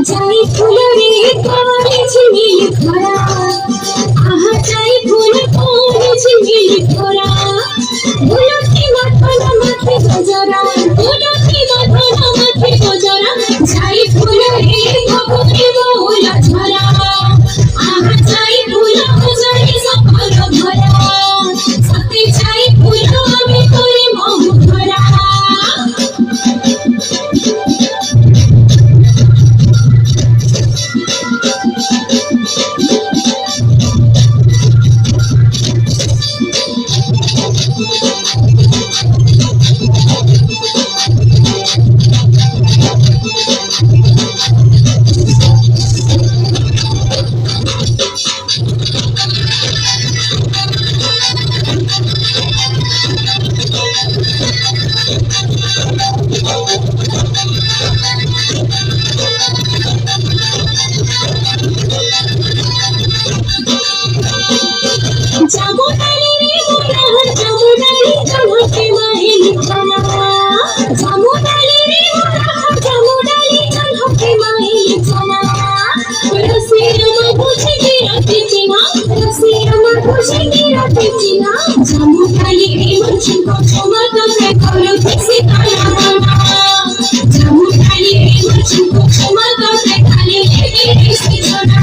যাই ফুলরে কোনে ঝিমিল ধরা, আহা যাই ফুল কোনে ঝিমিল ধরা, ফুলটি মাথানা মাথে গজরা, ফুলটি মাথানা মাথে গজরা, যাই ফুলরে ভগবে মৌলা ঝরা, আহা যাই ফুল যাই সফল ভরা, সাথে যাই ফুল আমি করে মহ ধরা। জামুডালি রে মোরা জামুডালি জলকে মাহিলি ছানা, জামুডালি রে মোরা জামুডালি জলকে মাহিলি ছানা, রসি আমার বুঝে গিরাতে চিনা, রসি আমার বুঝে গিরাতে চিনা, জামুডালি রে মুঝে কসমা তোমরা করো কিসি কালা মানা, জামুডালি রে মুঝে কসমা তোমরা খালি লেগে কিসি সোনা।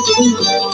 Thank you.